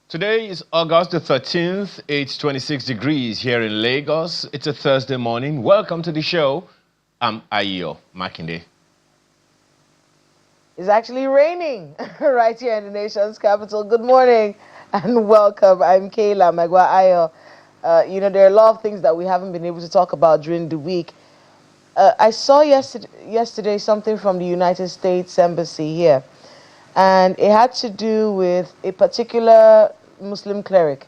Today is August the 13th. It's 26 degrees here in Lagos. It's a Thursday morning. Welcome to the show. I'm Ayo Makinde. It's actually raining right here in the nation's capital. Good morning and welcome. I'm Kayla Magwa Ayo. There are a lot of things that we haven't been able to talk about during the week. I saw yesterday something from the United States Embassy here, and it had to do with a particular Muslim cleric.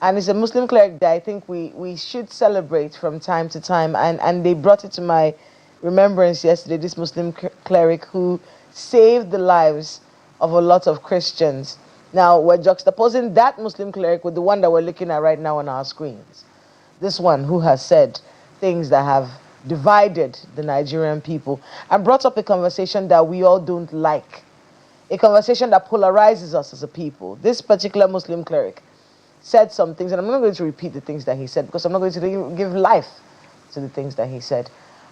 And it's a Muslim cleric that I think we should celebrate from time to time. And they brought it to my remembrance yesterday, this Muslim cleric who saved the lives of a lot of Christians. Now, we're juxtaposing that Muslim cleric with the one that we're looking at right now on our screens. This one who has said things that have divided the Nigerian people and brought up a conversation that we all don't like, a conversation that polarizes us as a people. This particular Muslim cleric said some things, and I'm not going to repeat the things that he said because I'm not going to give life to the things that he said.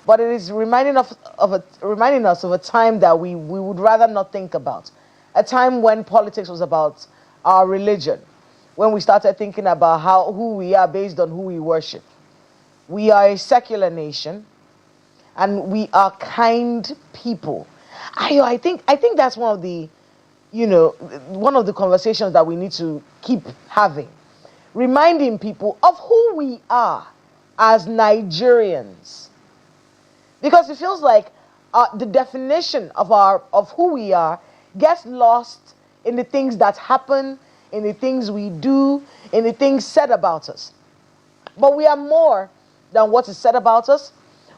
But it is reminding us of a time that we would rather not think about. A time when politics was about our religion, when we started thinking about who we are based on who we worship. We are a secular nation, and we are kind people. I think that's one of the conversations that we need to keep having, reminding people of who we are as Nigerians. Because it feels like the definition of who we are gets lost in the things that happen, in the things we do, in the things said about us. But we are more than what is said about us.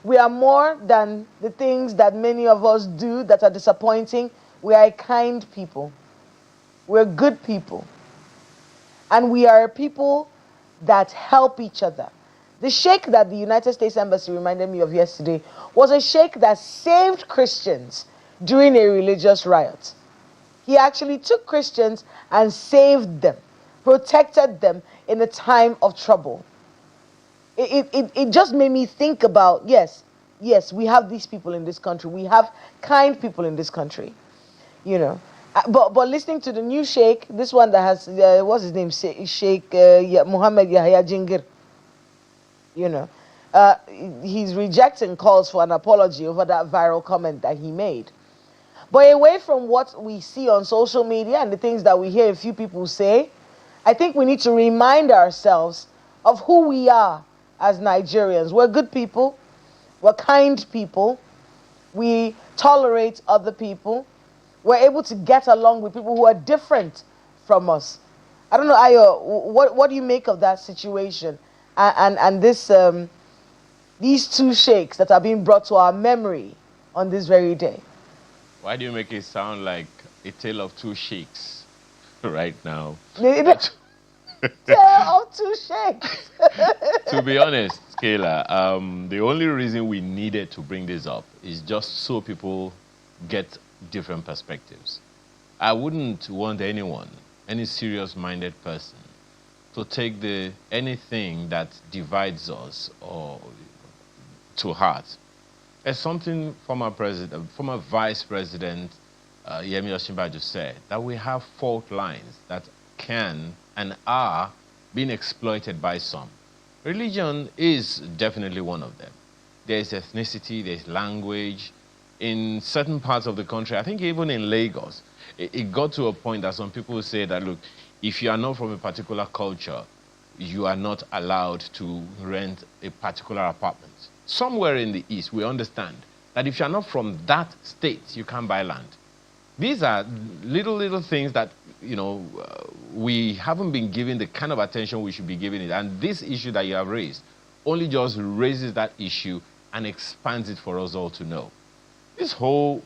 We are more than the things that many of us do that are disappointing. We are a kind people. We're good people. And we are a people that help each other. The Sheikh that the United States Embassy reminded me of yesterday was a Sheikh that saved Christians during a religious riot. He actually took Christians and saved them, protected them in a time of trouble. It just made me think about, yes, we have these people in this country. We have kind people in this country, But listening to the new Sheikh, this one that has, what's his name, Sheikh Muhammad Yahya Jangir, he's rejecting calls for an apology over that viral comment that he made. But away from what we see on social media and the things that we hear a few people say, I think we need to remind ourselves of who we are as Nigerians. We're good people. We're kind people. We tolerate other people. We're able to get along with people who are different from us. I don't know, Ayo, what do you make of that situation? And these two sheikhs that are being brought to our memory on this very day. Why do you make it sound like a tale of two sheikhs right now? Tale of two sheikhs. To be honest, Kayla, the only reason we needed to bring this up is just so people get different perspectives. I wouldn't want anyone, any serious-minded person, to take anything that divides us or to heart. As something former Vice President Yemi Osinbajo said, that we have fault lines that can and are being exploited by some. Religion is definitely one of them. There's ethnicity, there's language. In certain parts of the country, I think even in Lagos, it got to a point that some people say that, look, if you are not from a particular culture, you are not allowed to rent a particular apartment. Somewhere in the East, we understand that if you are not from that state, you can't buy land. These are little things that, we haven't been given the kind of attention we should be giving it. And this issue that you have raised only just raises that issue and expands it for us all to know. This whole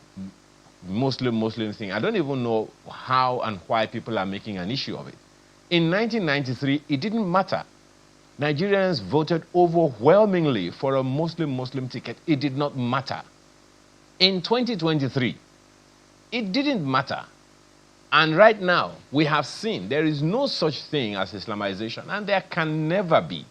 Muslim thing, I don't even know how and why people are making an issue of it. In 1993, it didn't matter. Nigerians voted overwhelmingly for a Muslim ticket. It did not matter. In 2023, it didn't matter. And right now, we have seen there is no such thing as Islamization, and there can never be.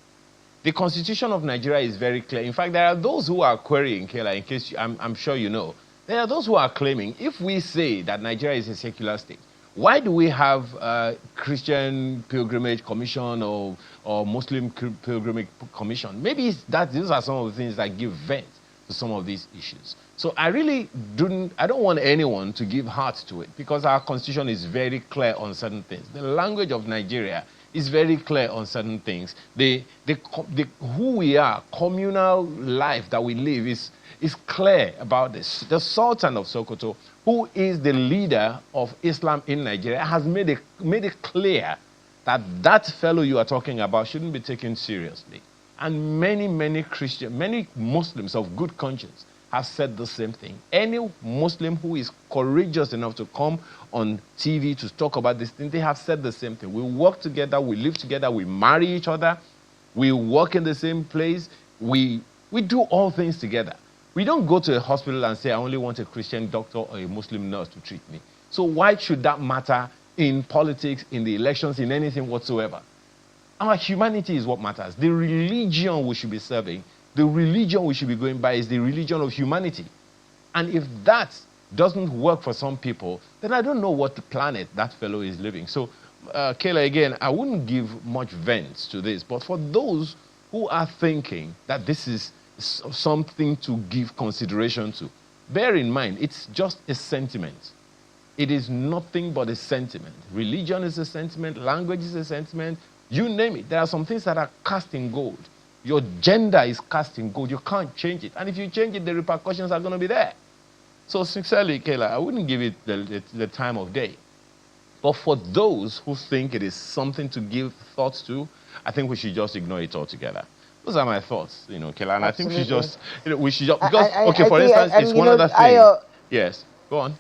The Constitution of Nigeria is very clear. In fact, there are those who are querying, Kayla, in case I'm sure you know, there are those who are claiming if we say that Nigeria is a secular state, Why do we have Christian Pilgrimage Commission or Muslim Pilgrimage Commission? Maybe these are some of the things that give vent to some of these issues. So I really I don't want anyone to give heart to it, because our constitution is very clear on certain things. The language of Nigeria is very clear on certain things. Who we are, communal life that we live is clear about this. The Sultan of Sokoto, who is the leader of Islam in Nigeria, has made it clear that that fellow you are talking about shouldn't be taken seriously. And many Muslims of good conscience have said the same thing. Any Muslim who is courageous enough to come on TV to talk about this thing, they have said the same thing. We work together, we live together, we marry each other, we work in the same place, we do all things together. We don't go to a hospital and say, I only want a Christian doctor or a Muslim nurse to treat me. So why should that matter in politics, in the elections, in anything whatsoever? Our humanity is what matters. The religion we should be serving, the religion we should be going by is the religion of humanity. And if that doesn't work for some people, then I don't know what planet that fellow is living. So, Kayla, again, I wouldn't give much vent to this, but for those who are thinking that this is something to give consideration to, bear in mind, it's just a sentiment. It is nothing but a sentiment. Religion is a sentiment, language is a sentiment, you name it. There are some things that are cast in gold. Your gender is cast in gold. You can't change it. And if you change it, the repercussions are going to be there. So sincerely, Kayla, I wouldn't give it the time of day. But for those who think it is something to give thoughts to, I think we should just ignore it altogether. Those are my thoughts, Kayla. And Absolutely. I think we should just, because, for instance, it's one other thing. Yes, go on.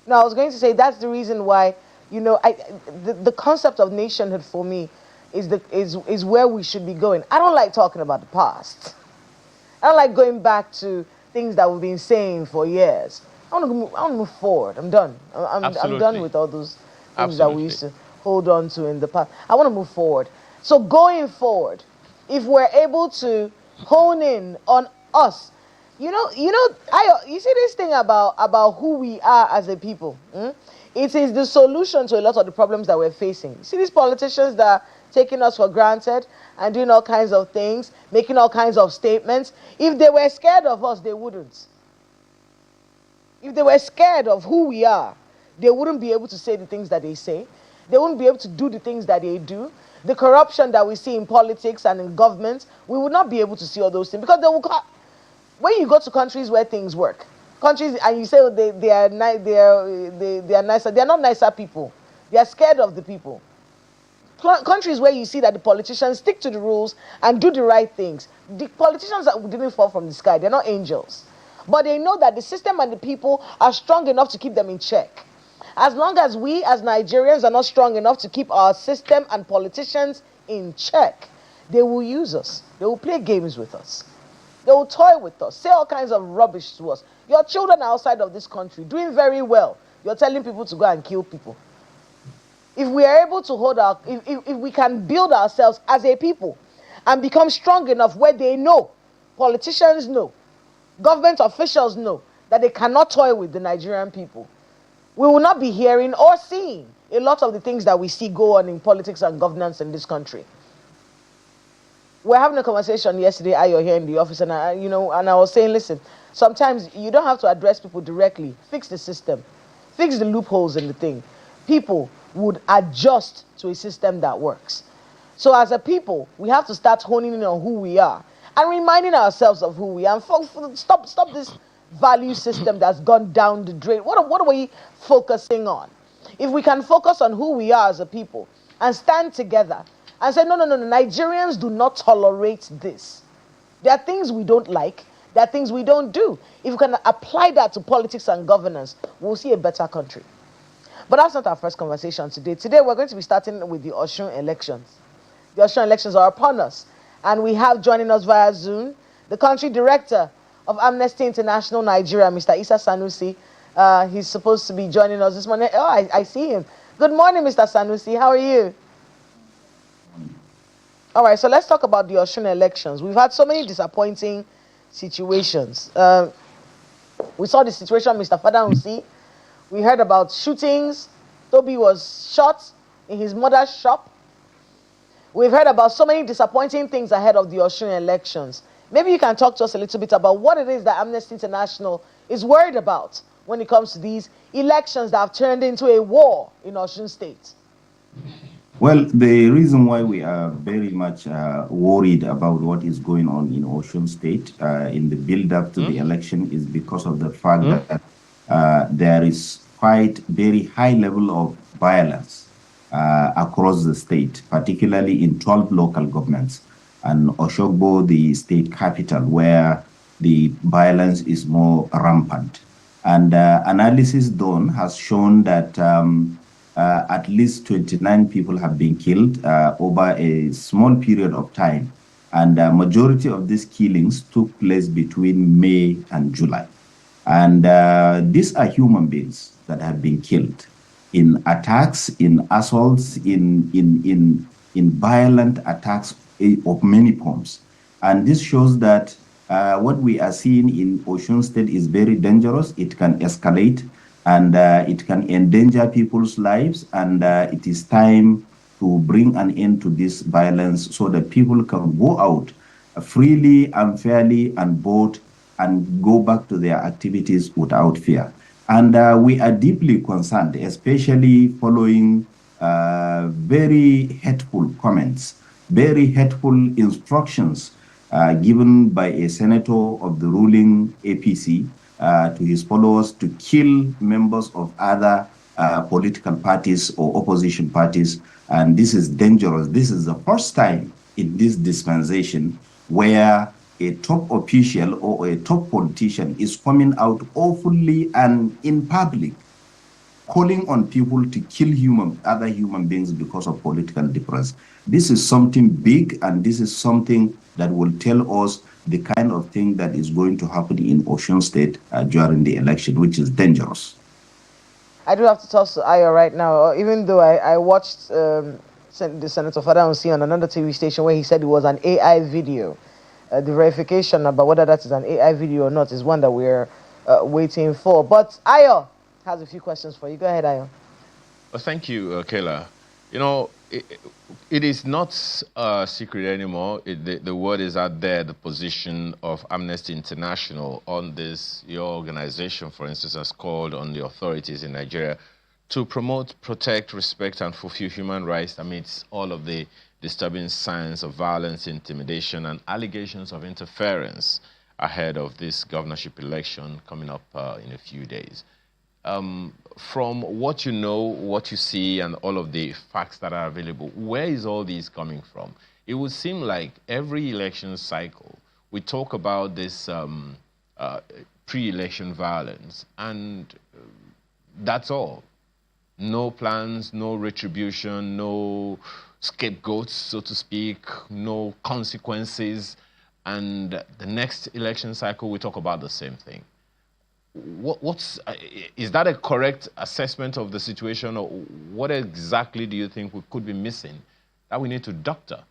No, I was going to say that's the reason why, the concept of nationhood for me is where we should be going. I don't like talking about the past. I don't like going back to things that we've been saying for years. I want to move forward. I'm done. I'm done with all those things that we used to hold on to in the past. I want to move forward. So going forward, if we're able to hone in on us, you see this thing about who we are as a people. It is the solution to a lot of the problems that we're facing. You see these politicians that are taking us for granted and doing all kinds of things, making all kinds of statements. If they were scared of us, they wouldn't. If they were scared of who we are, they wouldn't be able to say the things that they say. They wouldn't be able to do the things that they do. The corruption that we see in politics and in government, we would not be able to see all those things, because when you go to countries where things work, countries, and you say they are nicer, they are not nicer people. They are scared of the people. Countries where you see that the politicians stick to the rules and do the right things. The politicians didn't fall from the sky. They're not angels. But they know that the system and the people are strong enough to keep them in check. As long as we as Nigerians are not strong enough to keep our system and politicians in check, they will use us. They will play games with us. They will toy with us, say all kinds of rubbish to us. Your children are outside of this country doing very well. You're telling people to go and kill people. If we are able to if we can build ourselves as a people and become strong enough where they know, politicians know, government officials know that they cannot toy with the Nigerian people, we will not be hearing or seeing a lot of the things that we see go on in politics and governance in this country. We're having a conversation yesterday, Ayo, here in the office, and I was saying, listen, sometimes you don't have to address people directly. Fix the system. Fix the loopholes in the thing. People would adjust to a system that works. So as a people, we have to start honing in on who we are and reminding ourselves of who we are. And stop this value system that's gone down the drain. What are we focusing on? If we can focus on who we are as a people and stand together and say, no, Nigerians do not tolerate this. There are things we don't like. There are things we don't do. If we can apply that to politics and governance, we'll see a better country. But that's not our first conversation today. Today we're going to be starting with the Osun elections. The Osun elections are upon us. And we have joining us via Zoom the country director of Amnesty International Nigeria, Mr. Issa Sanusi. He's supposed to be joining us this morning. Oh, I see him. Good morning, Mr. Sanusi. How are you? All right, so let's talk about the Osun elections. We've had so many disappointing situations. We saw the situation Mr. Fadanhusi We heard about shootings. Toby was shot in his mother's shop. We've heard about so many disappointing things ahead of the Osun elections. Maybe you can talk to us a little bit about what it is that Amnesty International is worried about when it comes to these elections that have turned into a war in Osun State. Well, the reason why we are very much worried about what is going on in Osun State in the build-up to the election is because of the fact that there is quite very high level of violence across the state, particularly in 12 local governments, and Osogbo, the state capital, where the violence is more rampant. And analysis done has shown that at least 29 people have been killed over a small period of time. And the majority of these killings took place between May and July. And these are human beings that have been killed in attacks, in assaults, in violent attacks of many forms. And this shows that what we are seeing in Osun State is very dangerous. It can escalate, and it can endanger people's lives. And it is time to bring an end to this violence so that people can go out freely and fairly and vote and go back to their activities without fear. And we are deeply concerned, especially following very hateful comments, very hateful instructions given by a senator of the ruling APC to his followers to kill members of other political parties or opposition parties. And this is dangerous. This is the first time in this dispensation where a top official or a top politician is coming out openly and in public, calling on people to kill other human beings because of political difference. This is something big, and this is something that will tell us the kind of thing that is going to happen in Osun State during the election, which is dangerous. I do have to talk to Ayo right now, even though I watched the Senator Fada Osun on another TV station where he said it was an AI video. The verification about whether that is an AI video or not is one that we're waiting for. But Ayo has a few questions for you. Go ahead, Ayo. Well, thank you, Kayla. You know, it is not a secret anymore. The word is out there, the position of Amnesty International on this. Your organization, for instance, has called on the authorities in Nigeria to promote, protect, respect, and fulfill human rights amidst all of the disturbing signs of violence, intimidation, and allegations of interference ahead of this governorship election coming up in a few days. From what you know, what you see, and all of the facts that are available, where is all this coming from? It would seem like every election cycle, we talk about this pre-election violence, and that's all. No plans, no retribution, no scapegoats, so to speak, no consequences. And the next election cycle, we talk about the same thing. Is that a correct assessment of the situation, or what exactly do you think we could be missing that we need to doctor?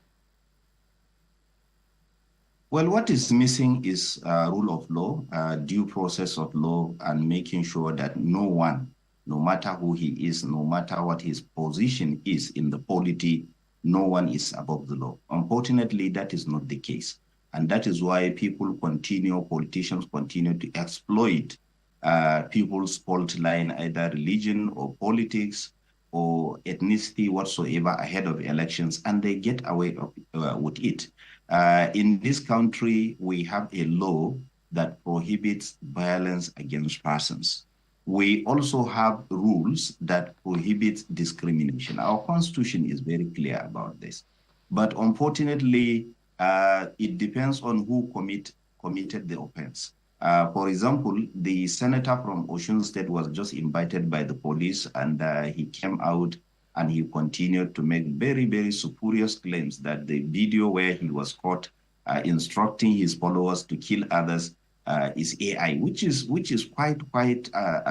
Well, what is missing is rule of law, due process of law, and making sure that no one, no matter who he is, no matter what his position is in the polity, no one is above the law. Unfortunately, that is not the case. And that is why politicians continue to exploit people's fault line, either religion or politics or ethnicity whatsoever ahead of elections, and they get away with it. In this country, we have a law that prohibits violence against persons. We also have rules that prohibit discrimination. Our constitution is very clear about this. But unfortunately, it depends on who committed the offense. For example, the senator from Osun State was just invited by the police, and he came out and he continued to make very, very spurious claims that the video where he was caught instructing his followers to kill others is AI, which is quite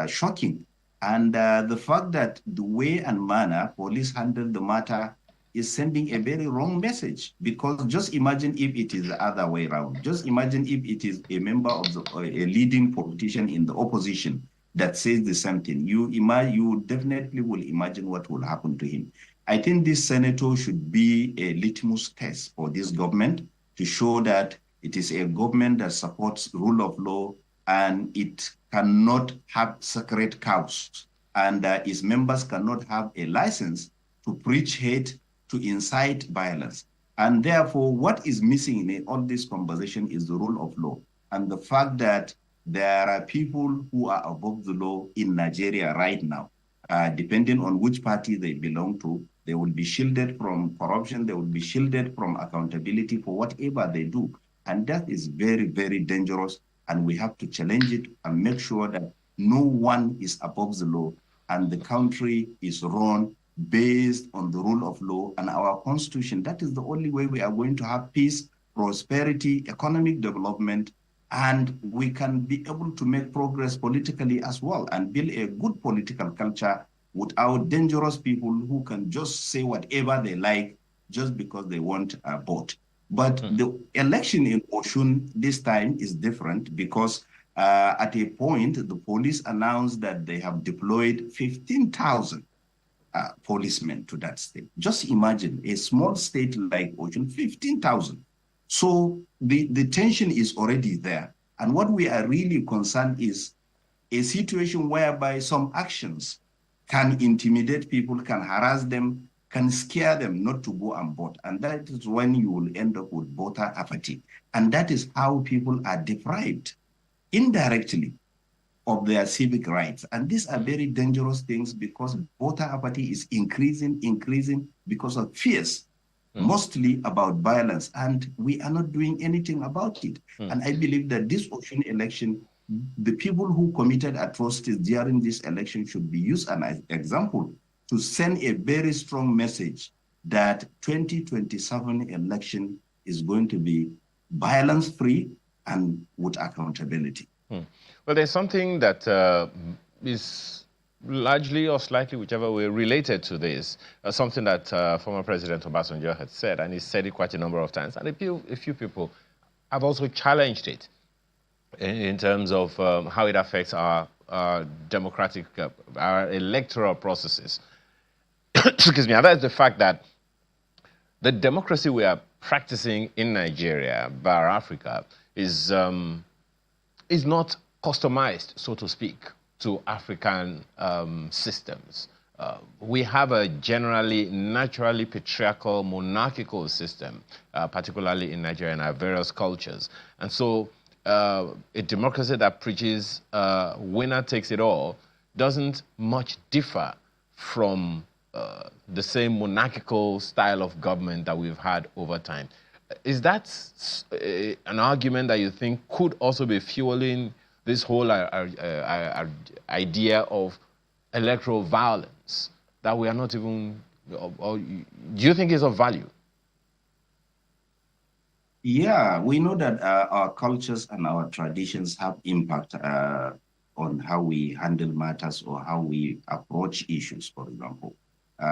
shocking. And the fact that the way and manner police handled the matter is sending a very wrong message, because just imagine if it is the other way around. Just imagine if it is a member of a leading politician in the opposition that says the same thing, you definitely will imagine what will happen to him. I think this senator should be a litmus test for this government to show that it is a government that supports rule of law and it cannot have sacred cows, and its members cannot have a license to preach hate, to incite violence. And therefore, what is missing in all this conversation is the rule of law and the fact that there are people who are above the law in Nigeria right now. Depending on which party they belong to, they will be shielded from corruption, they will be shielded from accountability for whatever they do. And that is very, very dangerous. And we have to challenge it and make sure that no one is above the law and the country is run based on the rule of law and our constitution. That is the only way we are going to have peace, prosperity, economic development, and we can be able to make progress politically as well and build a good political culture without dangerous people who can just say whatever they like just because they want a vote. But the election in Osun this time is different because at a point, the police announced that they have deployed 15,000 policemen to that state. Just imagine a small state like Osun, 15,000. So the tension is already there. And what we are really concerned is a situation whereby some actions can intimidate people, can harass them, can scare them not to go and vote. And that is when you will end up with voter apathy. And that is how people are deprived indirectly of their civic rights. And these are very dangerous things because voter apathy is increasing because of fears, mostly about violence. And we are not doing anything about it. And I believe that this Osun election, the people who committed atrocities during this election should be used as an example to send a very strong message that 2027 election is going to be violence-free and with accountability. Well, there's something that is largely or slightly, whichever way, related to this. Something that former President Obasanjo had said, and he said it quite a number of times. And a few people have also challenged it in terms of how it affects our democratic, our electoral processes. Excuse me. And that's the fact that the democracy we are practicing in Nigeria, bar Africa, is not customized, so to speak, to African systems. We have a generally, naturally patriarchal, monarchical system, particularly in Nigeria and our various cultures. And so a democracy that preaches winner takes it all doesn't much differ from the same monarchical style of government that we've had over time. Is that an argument that you think could also be fueling this whole idea of electoral violence that we are not even, or do you think is of value? Yeah, we know that our cultures and our traditions have impact on how we handle matters or how we approach issues, for example.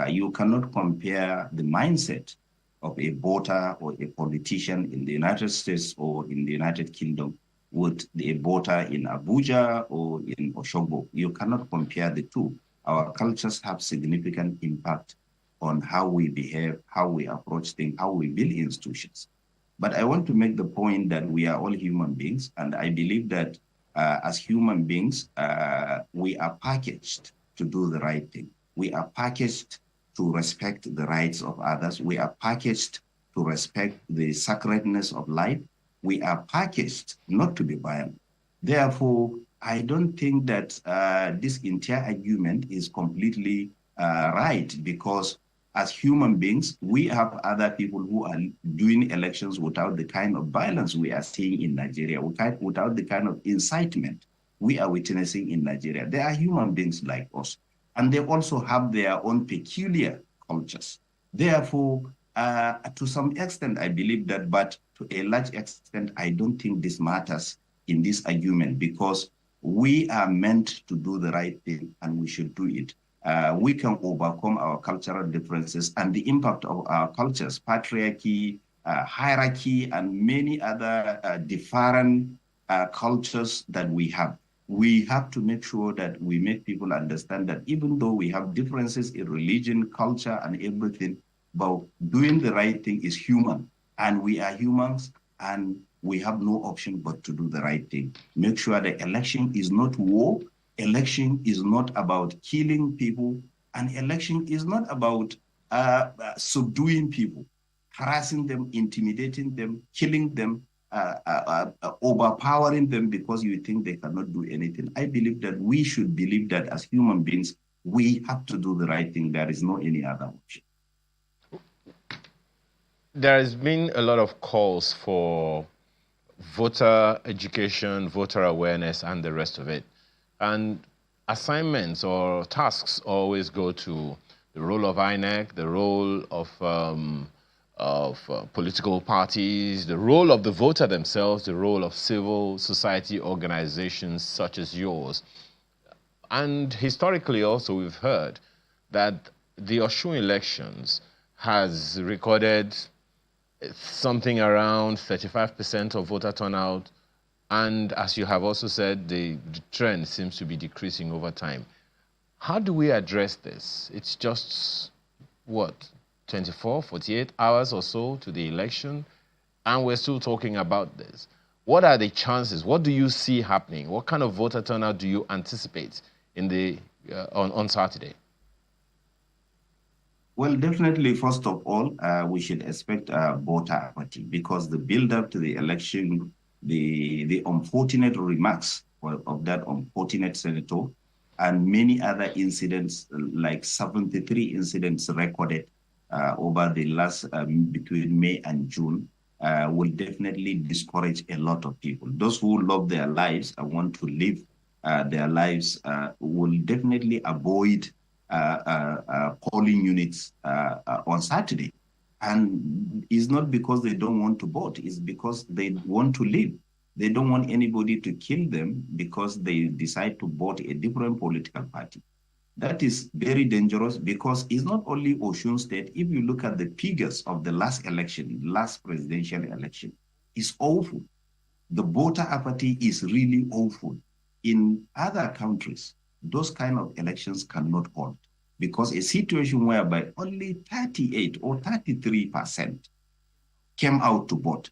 You cannot compare the mindset of a voter or a politician in the United States or in the United Kingdom with a voter in Abuja or in Osogbo. You cannot compare the two. Our cultures have significant impact on how we behave, how we approach things, how we build institutions. But I want to make the point that we are all human beings, and I believe that as human beings, we are packaged to do the right thing. We are packaged to respect the rights of others. We are packaged to respect the sacredness of life. We are packaged not to be violent. Therefore, I don't think that this entire argument is completely right, because as human beings, we have other people who are doing elections without the kind of violence we are seeing in Nigeria, without the kind of incitement we are witnessing in Nigeria. They are human beings like us, and they also have their own peculiar cultures. Therefore, to some extent, I believe that, but to a large extent, I don't think this matters in this argument, because we are meant to do the right thing and we should do it. We can overcome our cultural differences and the impact of our cultures, patriarchy, hierarchy, and many other different cultures that we have. we have to make sure that we make people understand that even though we have differences in religion, culture, and everything, but doing the right thing is human. And we are humans, and we have no option but to do the right thing. Make sure the election is not war. Election is not about killing people. And election is not about subduing people, harassing them, intimidating them, killing them, overpowering them because you think they cannot do anything. I believe that we should believe that as human beings, we have to do the right thing. There is no any other option. There has been a lot of calls for voter education, voter awareness, and the rest of it. And assignments or tasks always go to the role of INEC, the role of political parties, the role of the voter themselves, the role of civil society organizations such as yours. And historically also we've heard that the Osun elections has recorded something around 35% of voter turnout. And as you have also said, the trend seems to be decreasing over time. How do we address this? It's just, what, 24, 48 hours or so to the election, and we're still talking about this. What are the chances? What do you see happening? What kind of voter turnout do you anticipate in the on Saturday? Well, definitely, first of all, we should expect voter apathy because the build-up to the election, the unfortunate remarks of that unfortunate senator, and many other incidents, like 73 incidents recorded over the last between May and June, will definitely discourage a lot of people. Those who love their lives and want to live their lives will definitely avoid polling units on Saturday. And it's not because they don't want to vote, it's because they want to live. They don't want anybody to kill them because they decide to vote a different political party. That is very dangerous because it's not only Osun State. If you look at the figures of the last election, last presidential election, it's awful. The voter apathy is really awful. In other countries, those kind of elections cannot hold because a situation whereby only 38 or 33% came out to vote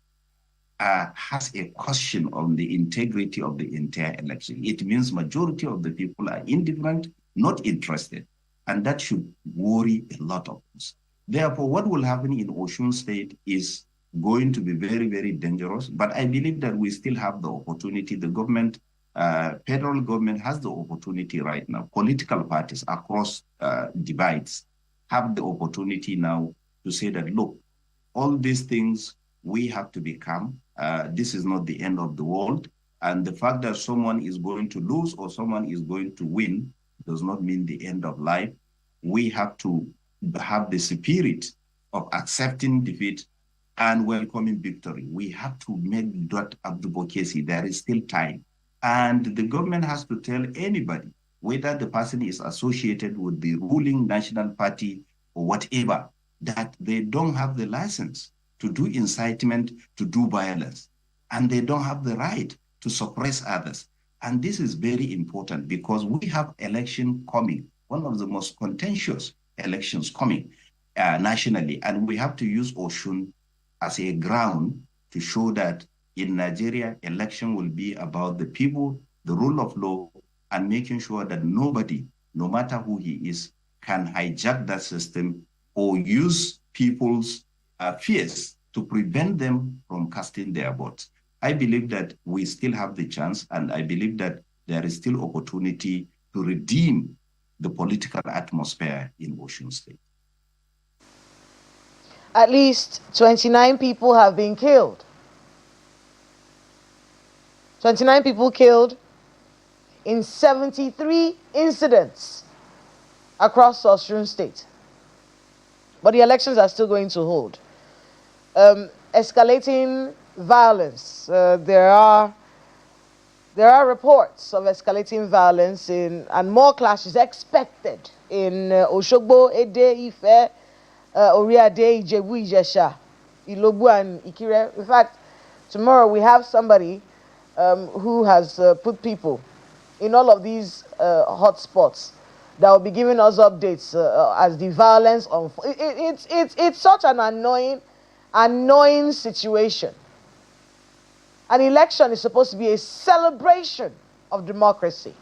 has a question on the integrity of the entire election. It means majority of the people are indifferent, not interested, and that should worry a lot of us. Therefore, what will happen in Osun State is going to be very, very dangerous, but I believe that we still have the opportunity. The government, federal government has the opportunity right now. Political parties across divides have the opportunity now to say that, look, all these things, we have to be calm. This is not the end of the world. And the fact that someone is going to lose or someone is going to win does not mean the end of life. We have to have the spirit of accepting defeat and welcoming victory. We have to make that advocacy. There is still time. And the government has to tell anybody, whether the person is associated with the ruling national party or whatever, that they don't have the license to do incitement, to do violence. And they don't have the right to suppress others. And this is very important because we have election coming, one of the most contentious elections coming nationally. And we have to use Osun as a ground to show that in Nigeria, election will be about the people, the rule of law, and making sure that nobody, no matter who he is, can hijack that system or use people's fears to prevent them from casting their votes. I believe that we still have the chance, and I believe that there is still opportunity to redeem the political atmosphere in Osun State. At least 29 people have been killed. 29 people killed in 73 incidents across Osun State. But the elections are still going to hold. Escalating violence. There are reports of escalating violence and more clashes expected in Oshogbo, Ede, Ife, Oriade, Ijebu, Ijesha, Ilobu, and Ikire. In fact, tomorrow we have somebody who has put people in all of these hotspots that will be giving us updates as the violence on. It's such an annoying situation. An election is supposed to be a celebration of democracy,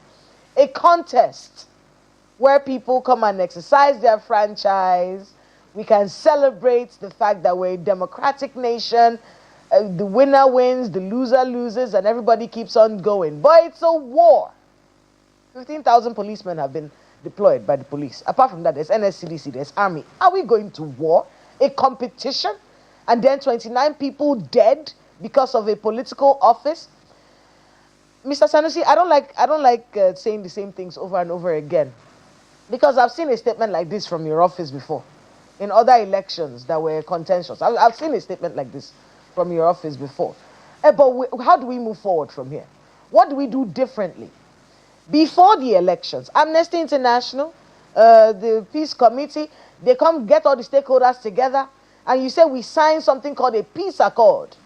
a contest where people come and exercise their franchise. We can celebrate the fact that we're a democratic nation. The winner wins, the loser loses, and everybody keeps on going. But it's a war. 15,000 policemen have been deployed by the police. Apart from that, there's NSCDC, there's army. Are we going to war? A competition? And then 29 people dead because of a political office? Mr. Sanusi, I don't like saying the same things over and over again, because I've seen a statement like this from your office before in other elections that were contentious. I've seen a statement like this from your office before. But how do we move forward from here? What do we do differently? Before the elections, Amnesty International, the Peace Committee, they come get all the stakeholders together, and you say we sign something called a peace accord.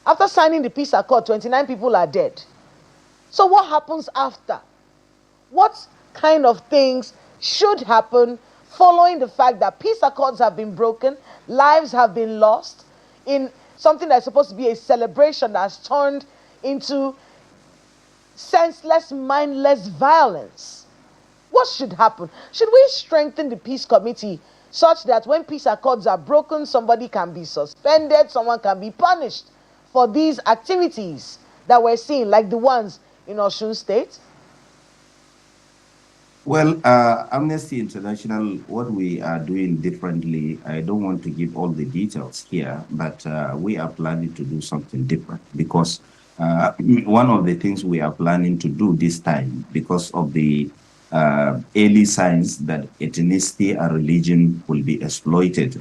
After signing the peace accord, 29 people are dead. So what happens after? What kind of things should happen following the fact that peace accords have been broken, lives have been lost, in something that's supposed to be a celebration that's turned into senseless, mindless violence? What should happen? Should we strengthen the peace committee such that when peace accords are broken, somebody can be suspended, someone can be punished for these activities that we're seeing, like the ones in Osun State? Well, Amnesty International, what we are doing differently, I don't want to give all the details here, but we are planning to do something different, because one of the things we are planning to do this time, because of the early signs that ethnicity and religion will be exploited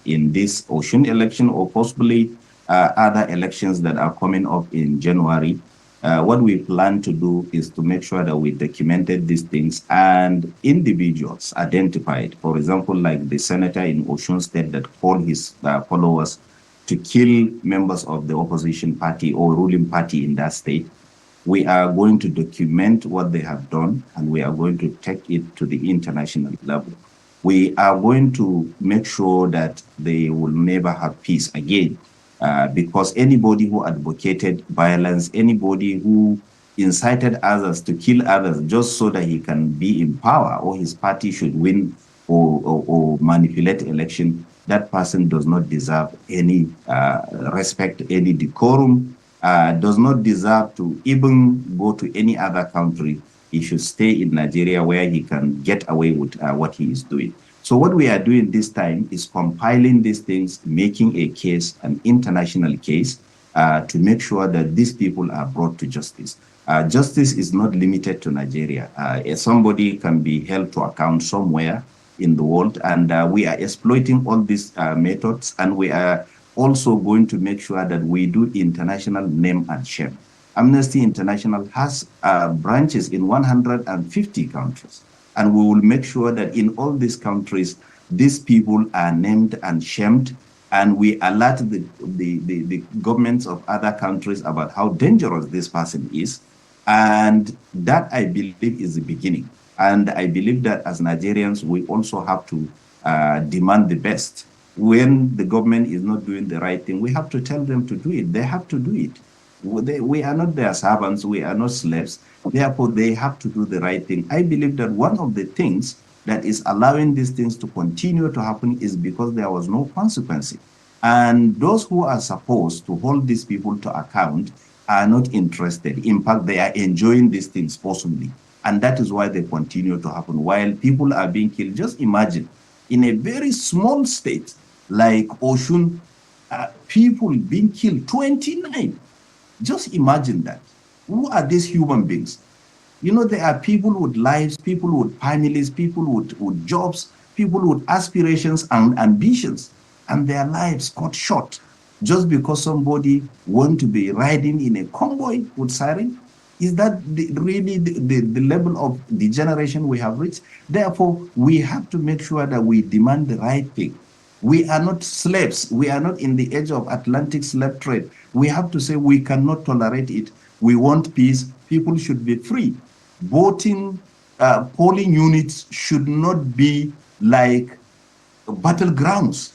in this Osun election, or possibly other elections that are coming up in January. What we plan to do is to make sure that we documented these things, and individuals identified, for example, like the senator in Osun State that called his followers to kill members of the opposition party or ruling party in that state. We are going to document what they have done, and we are going to take it to the international level. We are going to make sure that they will never have peace again. Because anybody who advocated violence, anybody who incited others to kill others just so that he can be in power or his party should win or manipulate election, that person does not deserve any respect, any decorum, does not deserve to even go to any other country. He should stay in Nigeria where he can get away with what he is doing. So what we are doing this time is compiling these things, making a case, an international case, to make sure that these people are brought to justice. Justice is not limited to Nigeria. Somebody can be held to account somewhere in the world, and we are exploiting all these methods, and we are also going to make sure that we do international name and shame. Amnesty International has branches in 150 countries. And we will make sure that in all these countries, these people are named and shamed, and we alert the governments of other countries about how dangerous this person is. And that, I believe, is the beginning. And I believe that as Nigerians, we also have to demand the best. When the government is not doing the right thing, we have to tell them to do it. They have to do it. We are not their servants, we are not slaves. Therefore, they have to do the right thing. I believe that one of the things that is allowing these things to continue to happen is because there was no consequence. And those who are supposed to hold these people to account are not interested. In fact, they are enjoying these things possibly. And that is why they continue to happen. While people are being killed, just imagine, in a very small state like Osun, people being killed, 29. Just imagine that. Who are these human beings? You know, there are people with lives, people with families, people with jobs, people with aspirations and ambitions, and their lives cut short just because somebody wants to be riding in a convoy with siren. Is that really the level of degeneration we have reached? Therefore, we have to make sure that we demand the right thing. We are not slaves. We are not in the age of Atlantic slave trade. We have to say we cannot tolerate it. We want peace. people should be free. Voting, polling units should not be like battlegrounds.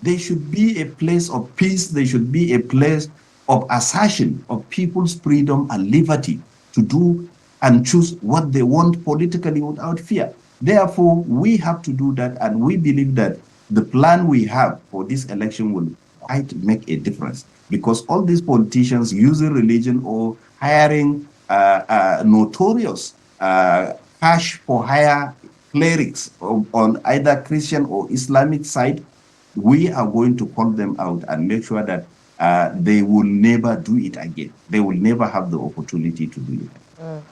They should be a place of peace. They should be a place of assertion of people's freedom and liberty to do and choose what they want politically without fear. Therefore, we have to do that, and we believe that the plan we have for this election will quite make a difference, because all these politicians using religion or hiring notorious cash for hire clerics on either Christian or Islamic side, we are going to call them out and make sure that they will never do it again. They will never have the opportunity to do it.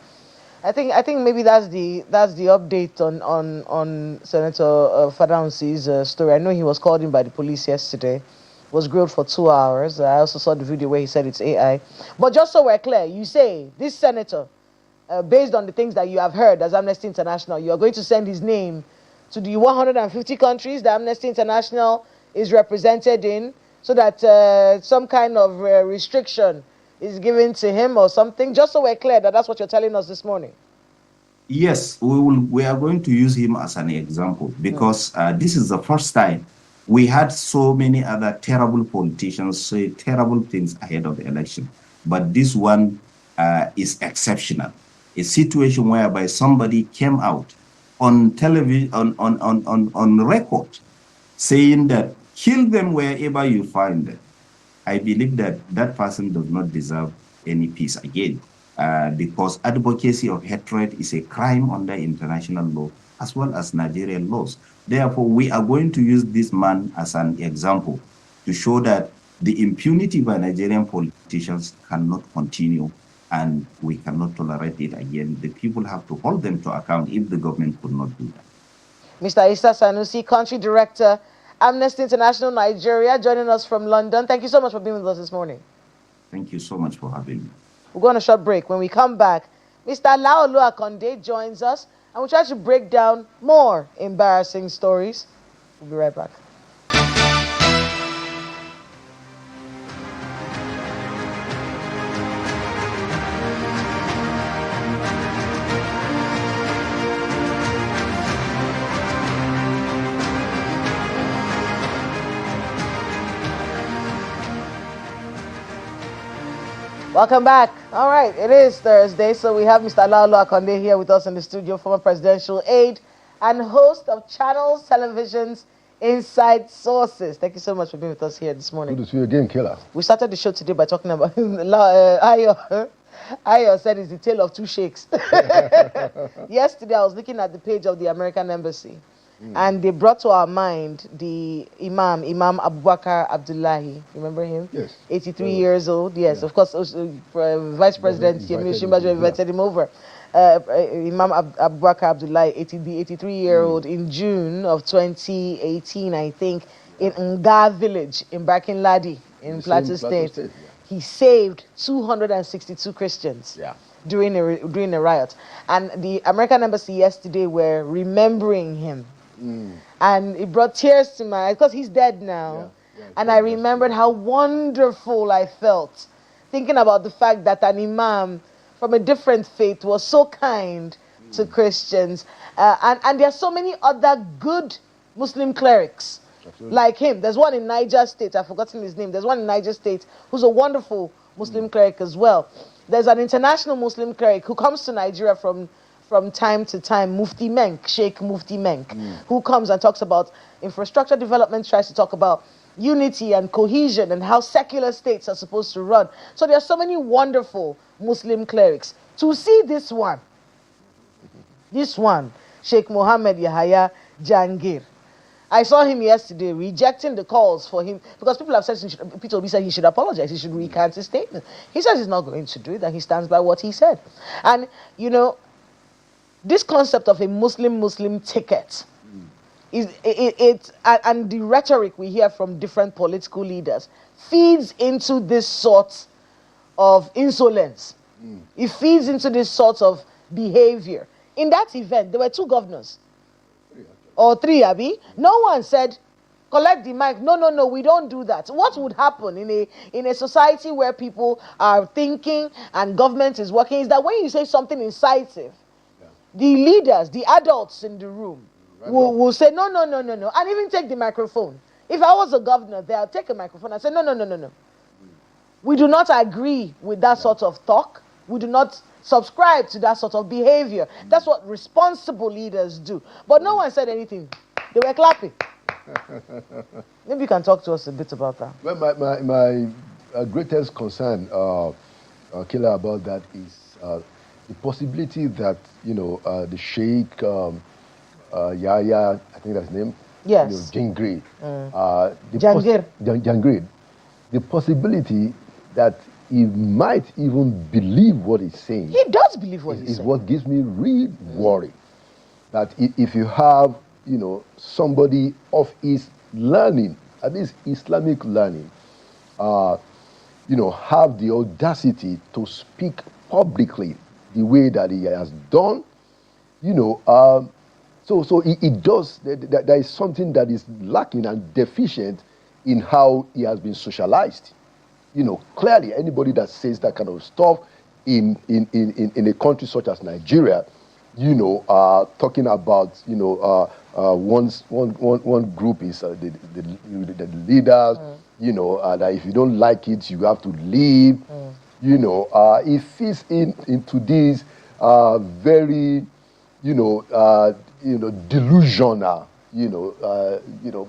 I think maybe that's the update on Senator Fadausi's story. I know he was called in by the police yesterday, was grilled for 2 hours. I also saw the video where he said it's AI. But just so we're clear, you say this senator, based on the things that you have heard as Amnesty International, you are going to send his name to the 150 countries that Amnesty International is represented in, so that some kind of restriction is given to him or something, just so we're clear that that's what you're telling us this morning. Yes, we are going to use him as an example, because this is the first time we had so many other terrible politicians say terrible things ahead of the election. But this one is exceptional. A situation whereby somebody came out on television, on record, saying that kill them wherever you find them. I believe that that person does not deserve any peace again, because advocacy of hatred is a crime under international law as well as Nigerian laws. Therefore, we are going to use this man as an example to show that the impunity by Nigerian politicians cannot continue, and we cannot tolerate it again. The people have to hold them to account if the government could not do that. Mr. Issa Sanusi, Country Director, Amnesty International Nigeria, joining us from London. Thank you so much for being with us this morning. Thank you so much for having me. We'll go on a short break. When we come back, Mr. Laolu Akonde joins us, and we'll try to break down more embarrassing stories. We'll be right back. Welcome back. All right, it is Thursday, so we have Mr. Laolu Akonde here with us in the studio, former presidential aide and host of Channels Television's Inside Sources. Thank you so much for being with us here this morning. Good to see you again, Killer. We started the show today by talking about Ayo said it's the tale of two sheikhs. Yesterday, I was looking at the page of the American Embassy, and they brought to our mind the Imam Abubakar Abdullahi. Remember him? Yes. 83 years old. Yes, of course. Vice President Yemi Osinbajo invited him over. Imam Abubakar Abdullahi, the 83-year-old, in June of 2018, I think, in Nga village in Barkin-Ladi in Plateau State. He saved 262 Christians. During a riot. And the American Embassy yesterday were remembering him. And it brought tears to my eyes, because he's dead now. And I remembered how wonderful I felt thinking about the fact that an imam from a different faith was so kind to Christians. And there are so many other good Muslim clerics like him. There's one in Niger State, I've forgotten his name. There's one in Niger State who's a wonderful Muslim cleric as well. There's an international Muslim cleric who comes to Nigeria from time to time, Mufti Menk, Sheikh Mufti Menk, who comes and talks about infrastructure development, tries to talk about unity and cohesion and how secular states are supposed to run. So there are so many wonderful Muslim clerics. To see this one, Sheikh Mohammed Yahya Jangir, I saw him yesterday rejecting the calls for him, because people have said, Peter Obi said he should apologize, he should recant his statement. He says he's not going to do it, and he stands by what he said. And, you know, this concept of a Muslim ticket, and the rhetoric we hear from different political leaders feeds into this sort of insolence. It feeds into this sort of behavior. In that event, there were two governors. Or three, Abi. No one said, collect the mic. No, we don't do that. What would happen in a society where people are thinking and government is working is that when you say something incisive, the leaders, the adults in the room will say no, and even take the microphone. If I was a governor there, I'll take a microphone and say no. We do not agree with that sort of talk. We do not subscribe to that sort of behavior. That's what responsible leaders do. But no one said anything. They were clapping. Maybe you can talk to us a bit about that. Well, my greatest concern, Killer, about that is the possibility that, the Sheikh, Yahya, I think that's his name. Yes. Jangir. Jangir. The possibility that he might even believe what he's saying. He does believe what he's saying. Is what gives me real worry. That if you have, somebody of his learning, at least Islamic learning, have the audacity to speak publicly the way that he has done, so it does, there is something that is lacking and deficient in how he has been socialized. Clearly anybody that says that kind of stuff in a country such as Nigeria, talking about, one group is the leaders, that if you don't like it, you have to leave. It fits into this very, delusional,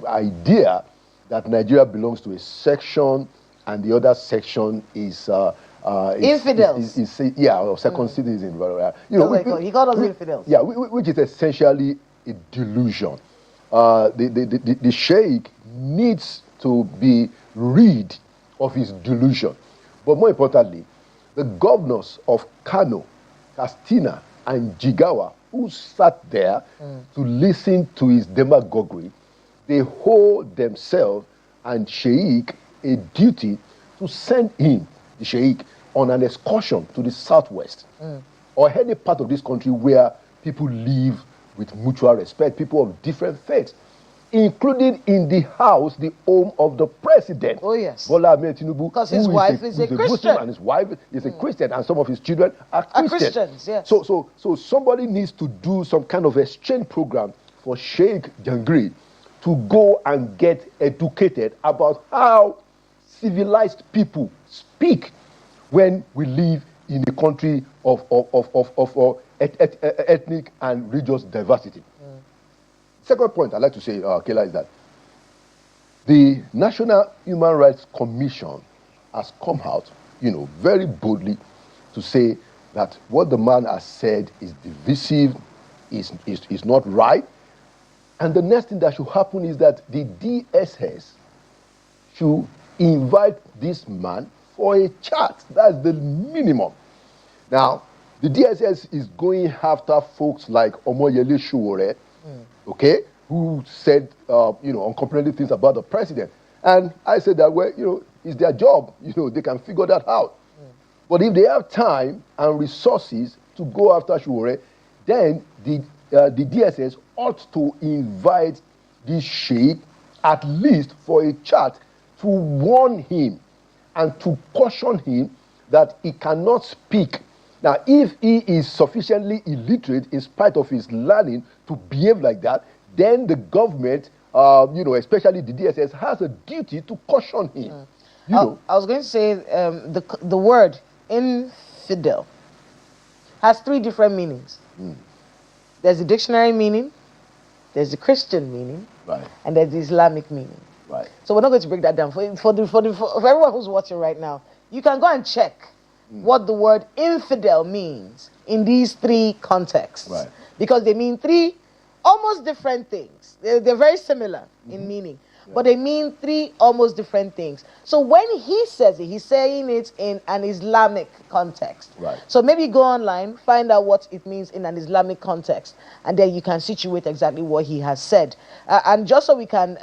idea that Nigeria belongs to a section and the other section is infidels. Or second citizen. He called us infidels. Yeah, which is essentially a delusion. The Sheikh needs to be rid of his delusion. But more importantly, the governors of Kano, Katsina, and Jigawa, who sat there to listen to his demagoguery, they hold themselves and Sheikh a duty to send him, the Sheikh, on an excursion to the southwest or any part of this country where people live with mutual respect, people of different faiths, including in the house, the home of the president. Oh, yes. Bola Ahmed Tinubu. Because his wife is a Christian. Muslim, and his wife is a Christian, and some of his children are Christians, yes. So somebody needs to do some kind of exchange program for Sheikh Jangir to go and get educated about how civilized people speak when we live in a country of ethnic and religious diversity. Second point I'd like to say, Kela, is that the National Human Rights Commission has come out, very boldly to say that what the man has said is divisive, is not right. And the next thing that should happen is that the DSS should invite this man for a chat. That's the minimum. Now, the DSS is going after folks like Omoyele Sowore, okay, who said, uncomplimentary things about the president. And I said that, well, it's their job. They can figure that out. But if they have time and resources to go after Sowore, then the DSS ought to invite this Sheikh at least for a chat to warn him and to caution him that he cannot speak. Now, if he is sufficiently illiterate in spite of his learning to behave like that, then the government, especially the DSS, has a duty to caution him. I was going to say the word infidel has three different meanings. There's the dictionary meaning, there's the Christian meaning, right, and there's the Islamic meaning. Right. So we're not going to break that down. For everyone who's watching right now, you can go and check what the word infidel means in these three contexts. Right. Because they mean three almost different things. They're very similar in meaning, but they mean three almost different things. So when he says it, he's saying it in an Islamic context. Right. So maybe go online, find out what it means in an Islamic context, and then you can situate exactly what he has said. And just so we can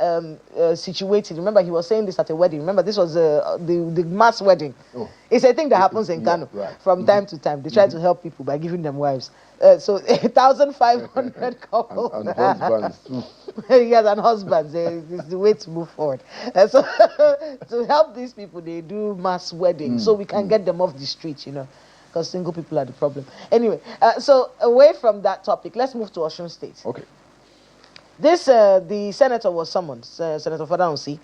situate it, remember he was saying this at a wedding. Remember this was the mass wedding. Oh. It's a thing that happens in Kano from time to time. They try to help people by giving them wives. So 1,500 couples. And husbands too. Yes, and husbands. It's the way to move forward. So to help these people, they do mass weddings so we can get them off the street, because single people are the problem. Anyway, so away from that topic, let's move to Osun State. Okay. This, the senator was summoned, Senator Fadaunsi,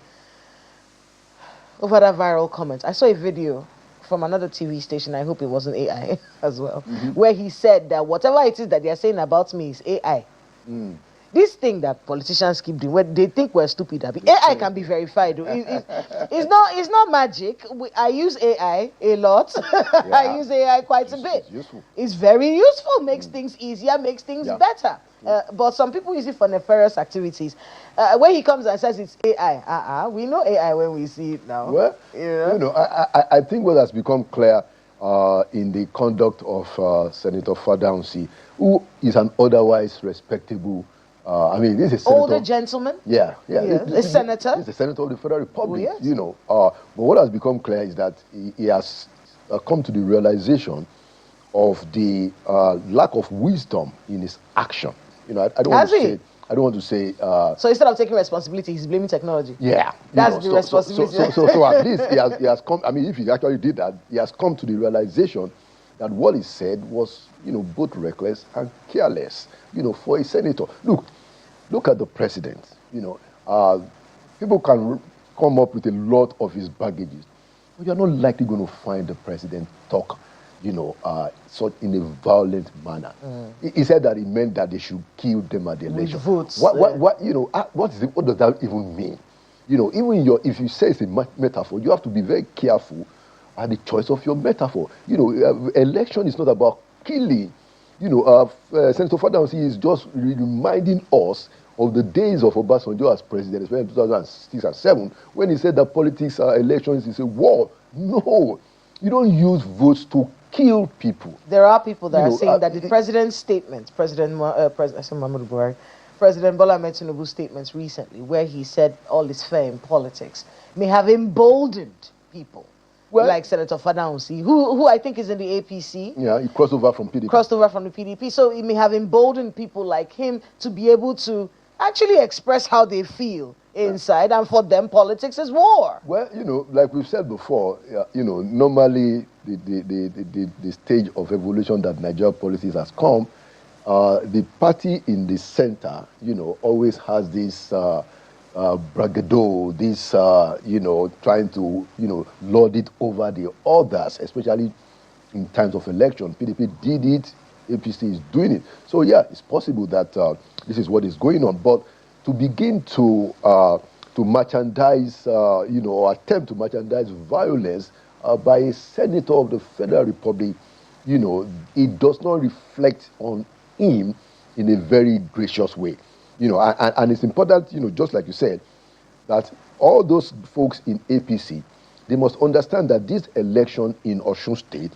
over that viral comment. I saw a video from another TV station, I hope it wasn't AI as well, where he said that whatever it is that they are saying about me is AI. This thing that politicians keep doing, where they think we're stupid, AI can be verified. It's not magic. I use AI a lot. I use AI quite a bit. It's useful. It's very useful, makes things easier, makes things better. But some people use it for nefarious activities. When he comes and says it's AI, we know AI when we see it now. Well, I think what has become clear in the conduct of Senator Fadaunsi, who is an otherwise respectable, this is a senator. Older gentleman? Yeah. A senator? He's a senator of the Federal Republic, Oh, yes. But what has become clear is that he has come to the realization of the lack of wisdom in his action. I don't want to say. So instead of taking responsibility, he's blaming technology. Yeah, that's the responsibility. So at least he has come. If he actually did that, he has come to the realization that what he said was, both reckless and careless. For a senator. Look at the president. People can come up with a lot of his baggages, but you're not likely going to find the president talk sort in a violent manner. He said that he meant that they should kill them at the election. Votes. What does that even mean? Even if you say it's a metaphor, you have to be very careful at the choice of your metaphor. Election is not about killing. Senator Fadaunsi is just reminding us of the days of Obasanjo as president, especially in 2006 and 2007, when he said that politics are elections is a war. No, you don't use votes to kill people. There are people that are saying that the president's statements, President Bola Ahmed Tinubu's statements recently, where he said all is fair in politics, may have emboldened people. Like Senator Fadaunsi, who I think is in the APC. Yeah, he crossed over from PDP. Crossed over from the PDP. So it may have emboldened people like him to be able to actually express how they feel inside, and for them, politics is war. Well, like we've said before, normally the stage of evolution that Nigerian politics has come, the party in the center, always has this bragado, this, trying to, lord it over the others, especially in times of election. PDP did it, APC is doing it. So, yeah, it's possible that this is what is going on. But to begin to merchandise, or attempt to merchandise violence by a senator of the Federal Republic, it does not reflect on him in a very gracious way. And it's important, just like you said, that all those folks in APC, they must understand that this election in Osun State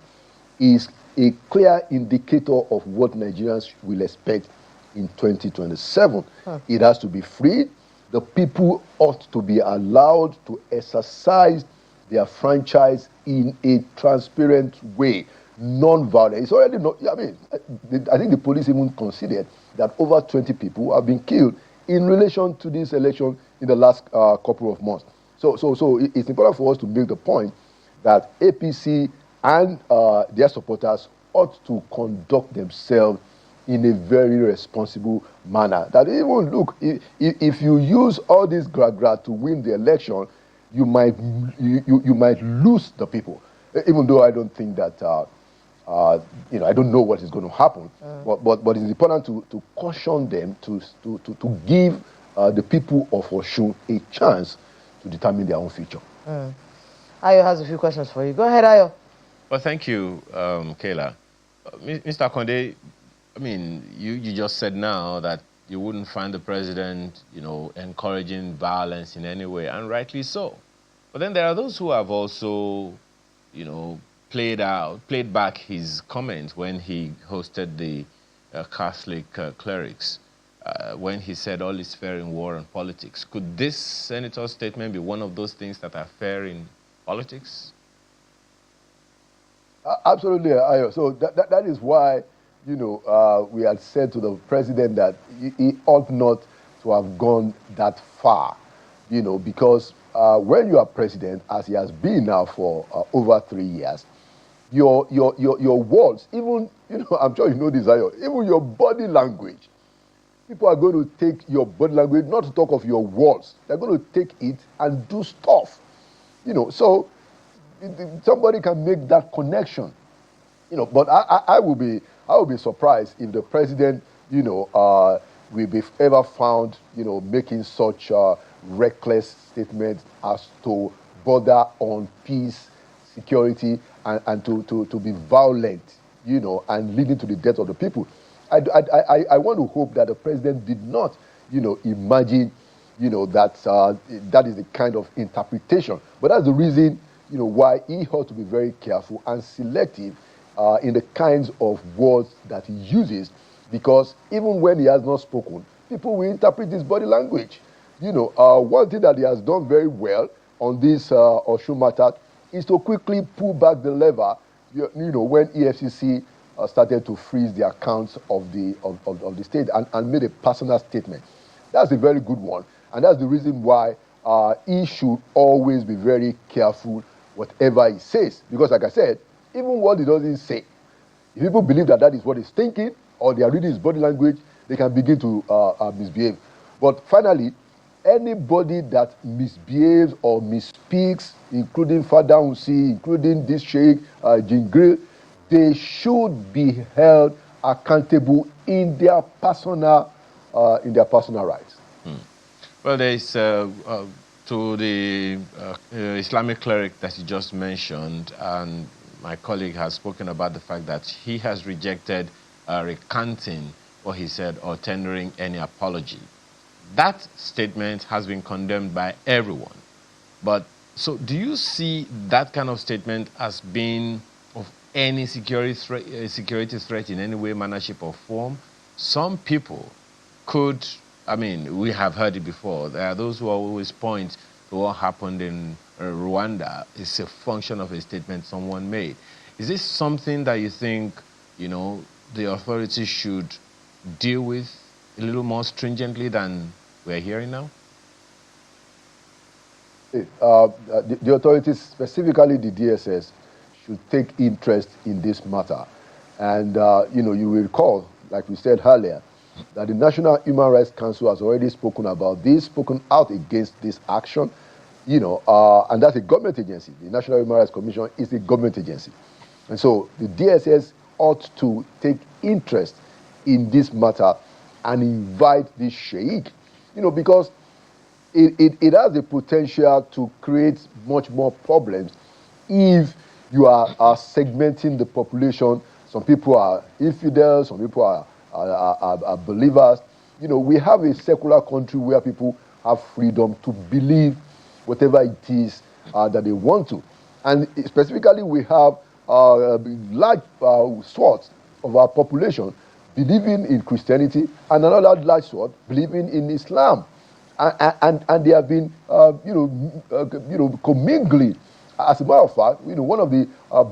is a clear indicator of what Nigerians will expect in 2027. It has to be free. The people ought to be allowed to exercise their franchise in a transparent way, non-violent. It's already not, I think the police even considered that over 20 people have been killed in relation to this election in the last couple of months. So it's important for us to make the point that APC and their supporters ought to conduct themselves in a very responsible manner. That even, look, if you use all this gra to win the election, you might lose the people. Even though I don't think that I don't know what is going to happen, but it's important to caution them to give the people of Osun a chance to determine their own future. Ayo has a few questions for you. Go ahead, Ayo. Well, thank you, Kayla. Mr. Konde, you just said now that you wouldn't find the president, encouraging violence in any way, and rightly so. But then there are those who have also, played back his comments when he hosted the Catholic clerics, when he said all is fair in war and politics. Could this senator's statement be one of those things that are fair in politics? Absolutely, Ayo. So that is why, we had said to the president that he ought not to have gone that far, because when you are president, as he has been now for over 3 years, your words, even, I'm sure you know this, Ayo, even your body language, people are going to take your body language, not to talk of your words. They're going to take it and do stuff, so somebody can make that connection, but I will be surprised if the president, will be ever found, making such reckless statements as to border on peace, security, and to be violent, and leading to the death of the people. I want to hope that the president did not, imagine, that that is the kind of interpretation. But that's the reason, why he ought to be very careful and selective in the kinds of words that he uses, because even when he has not spoken, people will interpret his body language. One thing that he has done very well on this Osun matter is to quickly pull back the lever, when EFCC started to freeze the accounts of the state and made a personal statement. That's a very good one, and that's the reason why he should always be very careful whatever he says, because like I said, even what he doesn't say, if people believe that is what he's thinking, or they are reading his body language, they can begin to misbehave. But finally, anybody that misbehaves or misspeaks, including Father Unsi, including this Sheikh, Jangir, they should be held accountable in their personal rights. Well, there is to the Islamic cleric that you just mentioned, and my colleague has spoken about the fact that he has rejected recanting what he said or tendering any apology. That statement has been condemned by everyone. But so do you see that kind of statement as being of any security threat in any way, manner, shape, or form? Some people could, we have heard it before. There are those who always point to what happened in Rwanda. It's a function of a statement someone made. Is this something that you think, the authorities should deal with a little more stringently than we're hearing now? The authorities, specifically the DSS, should take interest in this matter. And, you will recall, like we said earlier, that the National Human Rights Council has already spoken about this, spoken out against this action, and that's a government agency. The National Human Rights Commission is a government agency. And so the DSS ought to take interest in this matter and invite this Sheikh, because it has the potential to create much more problems if you are segmenting the population. Some people are infidels, some people are believers. We have a secular country where people have freedom to believe whatever it is that they want to. And specifically, we have large swaths of our population believing in Christianity and another large swath believing in Islam. And they have been, commingling. As a matter of fact, one of the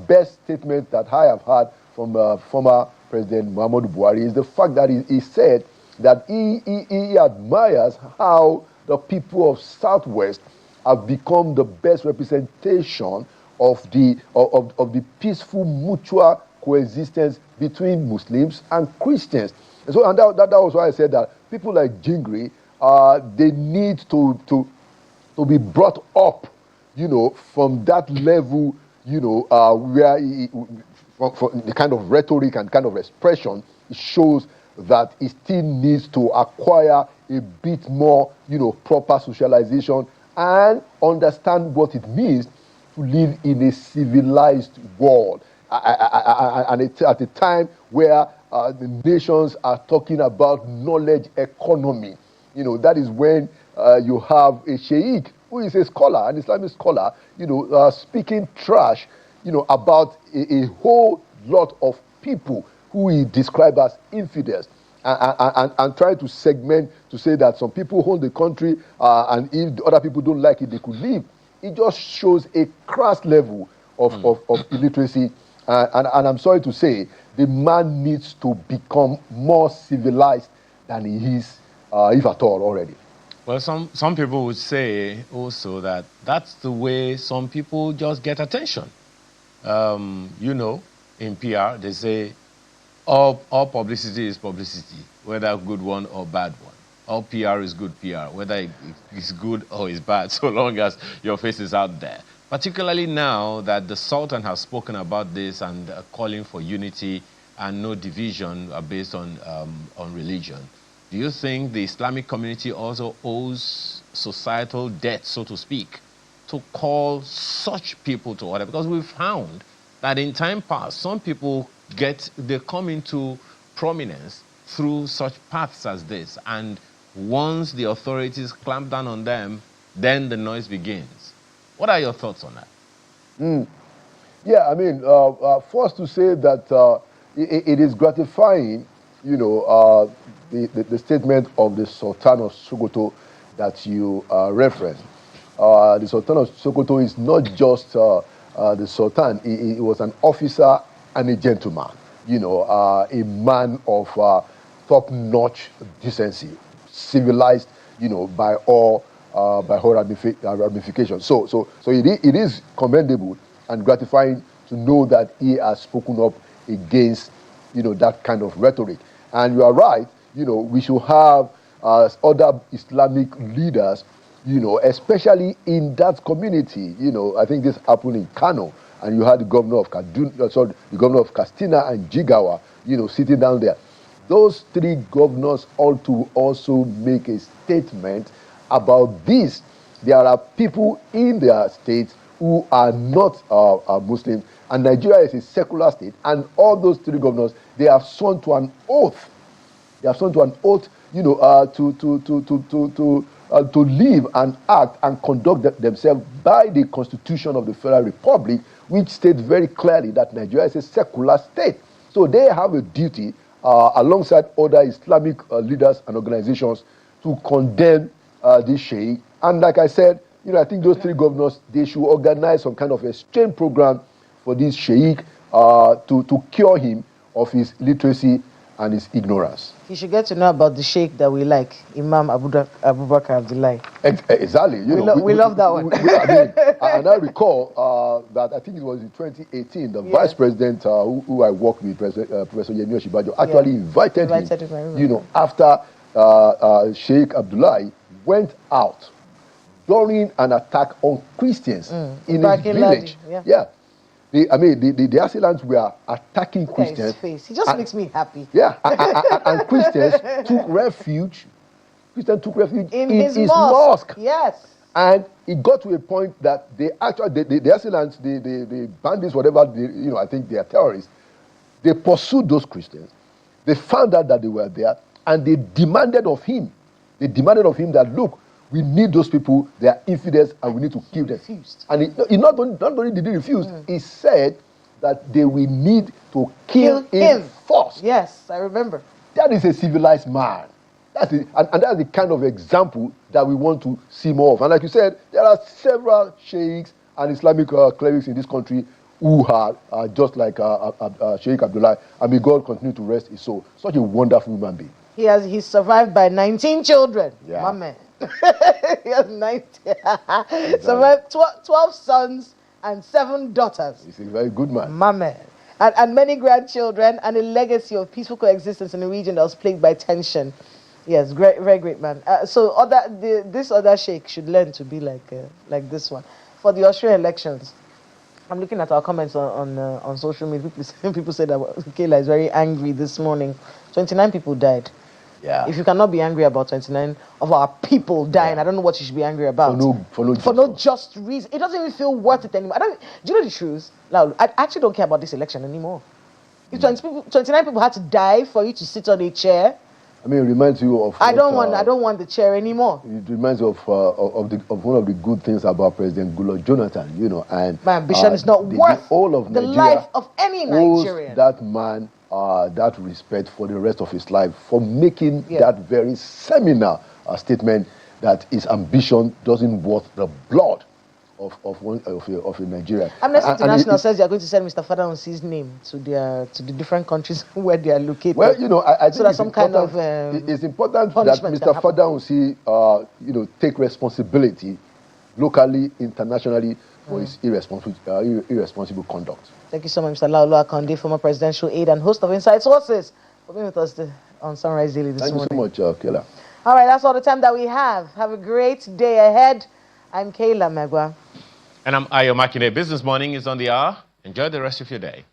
best statements that I have had from former President Muhammadu Buhari is the fact that he said that he admires how the people of Southwest have become the best representation of the peaceful mutual coexistence between Muslims and Christians. And so, and that was why I said that people like Jangir, they need to be brought up, from that level, where for the kind of rhetoric and kind of expression, it shows that he still needs to acquire a bit more, proper socialization and understand what it means to live in a civilized world. And at a time where the nations are talking about knowledge economy, that is when you have a Sheikh who is a scholar, an Islamic scholar, speaking trash, about a whole lot of people who he described as infidels, and trying to segment to say that some people own the country, and if other people don't like it, they could leave. It just shows a crass level of illiteracy And I'm sorry to say, the man needs to become more civilized than he is, if at all, already. Well, some people would say also that that's the way some people just get attention. You know, in PR, they say all publicity is publicity, whether good one or bad one. All PR is good PR, whether it's good or it's bad, so long as your face is out there. Particularly now that the Sultan has spoken about this and calling for unity and no division based on religion. Do you think the Islamic community also owes societal debt, so to speak, to call such people to order? Because we've found that in time past, some people they come into prominence through such paths as this. And once the authorities clamp down on them, then the noise begins. What are your thoughts on that? Yeah, I mean, first to say that it is gratifying, you know, the statement of the Sultan of Sokoto that you referenced. The Sultan of Sokoto is not just the Sultan. He was an officer and a gentleman, you know, a man of top-notch decency, civilized, you know, by all ramifications. So it is commendable and gratifying to know that he has spoken up against, you know, that kind of rhetoric. And you are right, you know, we should have other Islamic leaders, you know, especially in that community. You know, I think this happened in Kano, and you had the governor of the governor of Katsina and Jigawa, you know, sitting down there. Those three governors ought to also make a statement about this. There are people in their states who are not Muslims, and Nigeria is a secular state, and all those three governors, they have sworn to an oath. They have sworn to an oath, you know, to live and act and conduct themselves by the Constitution of the Federal Republic, which states very clearly that Nigeria is a secular state. So they have a duty, alongside other Islamic leaders and organizations, to condemn this Sheikh. And like I said, you know, I think those three governors, they should organize some kind of exchange program for this Sheikh to cure him of his illiteracy and his ignorance. He should get to know about the Sheikh that we like, Imam Abubakar Abdullahi. Exactly. We love that one. And I recall that I think it was in 2018, the vice president who I worked with, Professor Yemi Oshibajo, actually invited him, you know, after Sheikh Abdullahi went out during an attack on Christians in his village. The assailants were attacking Christians. His face. He just makes me happy. Yeah, and Christians took refuge. Christians took refuge in his mosque. Yes. And it got to a point that the assailants, the bandits, whatever, I think they are terrorists, they pursued those Christians. They found out that they were there, and they demanded of him. That, look, we need those people, they are infidels, and we need to kill them. Refused. And he not only did he refuse, he said that they will need to kill him first. Yes, I remember. That is a civilized man. And that's the kind of example that we want to see more of. And like you said, there are several sheikhs and Islamic clerics in this country who are just like Sheikh Abdullah, and may God continue to rest his soul. Such a wonderful human being. He's survived by 19 children. Yeah. My man. He has 19. Survived 12 sons and 7 daughters. He's a very good man. My man. And many grandchildren, and a legacy of peaceful coexistence in a region that was plagued by tension. Yes, great, very great man. So this other sheikh should learn to be like this one. For the Australian elections, I'm looking at our comments on social media. People say that Kayla is very angry this morning. 29 people died. Yeah. If you cannot be angry about 29 of our people dying, I don't know what you should be angry about. For no just reason. It doesn't even feel worth it anymore. Do you know the truth? Now, I actually don't care about this election anymore. If 29 people had to die for you to sit on a chair, I mean, it reminds you of. I don't want the chair anymore. It reminds you of one of the good things about President Goodluck Jonathan, and my ambition is not worth all of the Nigeria life of any Nigerian. That man that respect for the rest of his life for making that very seminal statement that his ambition doesn't worth the blood of a Nigerian. Amnesty And International says they are going to send Mr. Fadahunsi's name to the different countries where they are located. Well, you know, I think so that some kind of it's important that punishment Mr. Fadahunsi, you know, take responsibility locally, internationally for his irresponsible conduct. Thank you so much, Mr. Laolo Akande, former presidential aide and host of Inside Sources, for being with us on Sunrise Daily this morning. Thank you so much, Kayla. All right, that's all the time that we have. Have a great day ahead. I'm Kayla Megwa. And I'm Ayo Makine. Business Morning is on the hour. Enjoy the rest of your day.